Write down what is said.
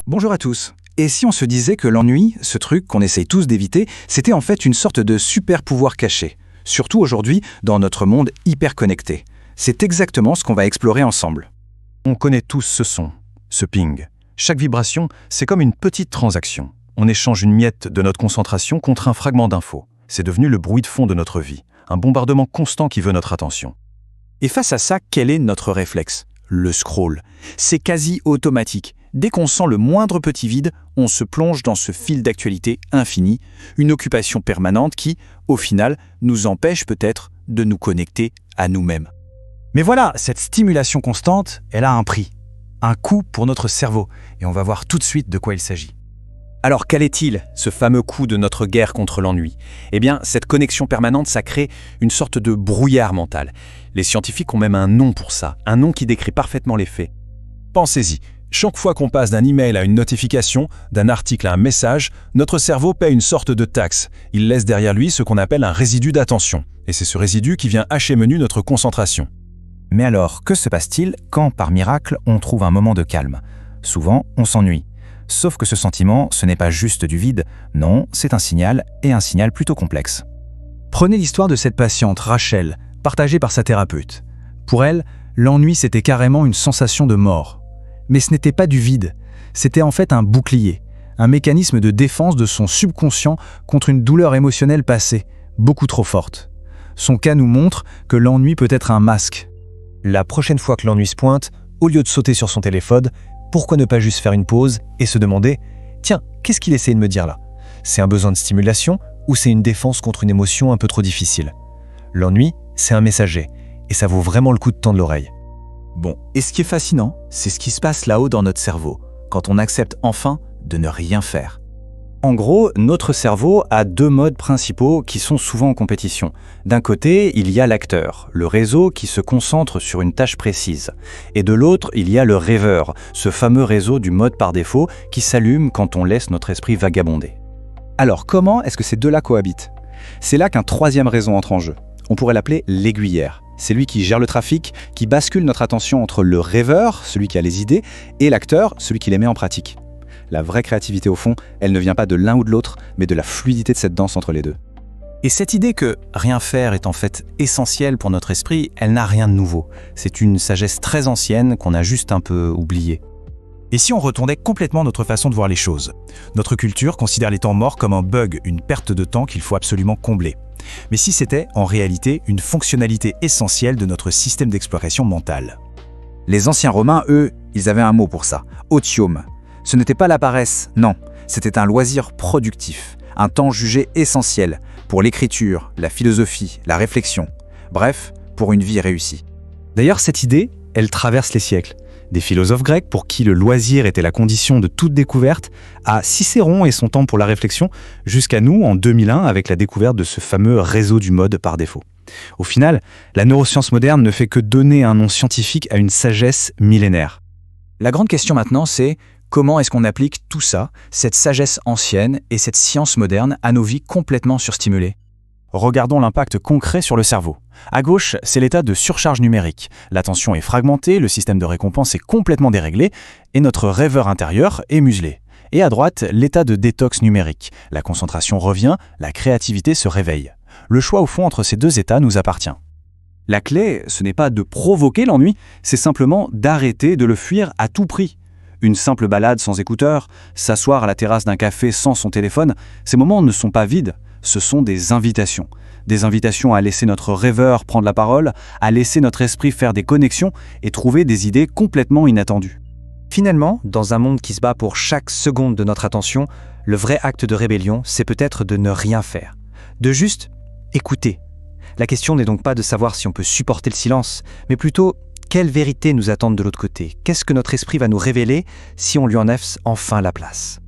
Bonjour à tous. Et si on se disait que l'ennui, ce truc qu'on essaye tous d'éviter, c'était en fait une sorte de super pouvoir caché, surtout aujourd'hui dans notre monde hyper connecté. C'est exactement ce qu'on va explorer ensemble. On connaît tous ce son, ce ping. Chaque vibration, c'est comme une petite transaction. On échange une miette de notre concentration contre un fragment d'info. C'est devenu le bruit de fond de notre vie, un bombardement constant qui veut notre attention. Et face à ça, quel est notre réflexe ? Le scroll. C'est quasi automatique. Dès qu'on sent le moindre petit vide, on se plonge dans ce fil d'actualité infini, une occupation permanente qui, au final, nous empêche peut-être de nous connecter à nous-mêmes. Mais voilà, cette stimulation constante, elle a un prix. Un coût pour notre cerveau. Et on va voir tout de suite de quoi il s'agit. Alors quel est-il, ce fameux coup de notre guerre contre l'ennui ? Eh bien, cette connexion permanente, ça crée une sorte de brouillard mental. Les scientifiques ont même un nom pour ça, un nom qui décrit parfaitement les faits. Pensez-y, chaque fois qu'on passe d'un email à une notification, d'un article à un message, notre cerveau paie une sorte de taxe. Il laisse derrière lui ce qu'on appelle un résidu d'attention. Et c'est ce résidu qui vient hacher menu notre concentration. Mais alors, que se passe-t-il quand, par miracle, on trouve un moment de calme ? Souvent, on s'ennuie. Sauf que ce sentiment, ce n'est pas juste du vide, non, c'est un signal, et un signal plutôt complexe. Prenez l'histoire de cette patiente, Rachel, partagée par sa thérapeute. Pour elle, l'ennui c'était carrément une sensation de mort. Mais ce n'était pas du vide, c'était en fait un bouclier, un mécanisme de défense de son subconscient contre une douleur émotionnelle passée, beaucoup trop forte. Son cas nous montre que l'ennui peut être un masque. La prochaine fois que l'ennui se pointe, au lieu de sauter sur son téléphone, pourquoi ne pas juste faire une pause et se demander « Tiens, qu'est-ce qu'il essaie de me dire là ? C'est un besoin de stimulation ou c'est une défense contre une émotion un peu trop difficile ?» L'ennui, c'est un messager et ça vaut vraiment le coup de tendre l'oreille. Bon, et ce qui est fascinant, c'est ce qui se passe là-haut dans notre cerveau, quand on accepte enfin de ne rien faire. En gros, notre cerveau a deux modes principaux qui sont souvent en compétition. D'un côté, il y a l'acteur, le réseau qui se concentre sur une tâche précise. Et de l'autre, il y a le rêveur, ce fameux réseau du mode par défaut qui s'allume quand on laisse notre esprit vagabonder. Alors comment est-ce que ces deux-là cohabitent ? C'est là qu'un troisième réseau entre en jeu. On pourrait l'appeler l'aiguillère. C'est lui qui gère le trafic, qui bascule notre attention entre le rêveur, celui qui a les idées, et l'acteur, celui qui les met en pratique. La vraie créativité, au fond, elle ne vient pas de l'un ou de l'autre, mais de la fluidité de cette danse entre les deux. Et cette idée que rien faire est en fait essentielle pour notre esprit, elle n'a rien de nouveau. C'est une sagesse très ancienne qu'on a juste un peu oubliée. Et si on retournait complètement notre façon de voir les choses ? Notre culture considère les temps morts comme un bug, une perte de temps qu'il faut absolument combler. Mais si c'était, en réalité, une fonctionnalité essentielle de notre système d'exploration mentale. Les anciens Romains, eux, ils avaient un mot pour ça, otium. Ce n'était pas la paresse, non, c'était un loisir productif, un temps jugé essentiel pour l'écriture, la philosophie, la réflexion, bref, pour une vie réussie. D'ailleurs, cette idée, elle traverse les siècles. Des philosophes grecs pour qui le loisir était la condition de toute découverte, à Cicéron et son temps pour la réflexion, jusqu'à nous en 2001 avec la découverte de ce fameux réseau du mode par défaut. Au final, la neuroscience moderne ne fait que donner un nom scientifique à une sagesse millénaire. La grande question maintenant, c'est comment est-ce qu'on applique tout ça, cette sagesse ancienne et cette science moderne à nos vies complètement surstimulées ? Regardons l'impact concret sur le cerveau. À gauche, c'est l'état de surcharge numérique. L'attention est fragmentée, le système de récompense est complètement déréglé et notre rêveur intérieur est muselé. Et à droite, l'état de détox numérique. La concentration revient, la créativité se réveille. Le choix au fond entre ces deux états nous appartient. La clé, ce n'est pas de provoquer l'ennui, c'est simplement d'arrêter de le fuir à tout prix. Une simple balade sans écouteurs, s'asseoir à la terrasse d'un café sans son téléphone, ces moments ne sont pas vides, ce sont des invitations. Des invitations à laisser notre rêveur prendre la parole, à laisser notre esprit faire des connexions et trouver des idées complètement inattendues. Finalement, dans un monde qui se bat pour chaque seconde de notre attention, le vrai acte de rébellion, c'est peut-être de ne rien faire. De juste écouter. La question n'est donc pas de savoir si on peut supporter le silence, mais plutôt quelle vérité nous attendent de l'autre côté. Qu'est-ce que notre esprit va nous révéler si on lui en laisse enfin la place ?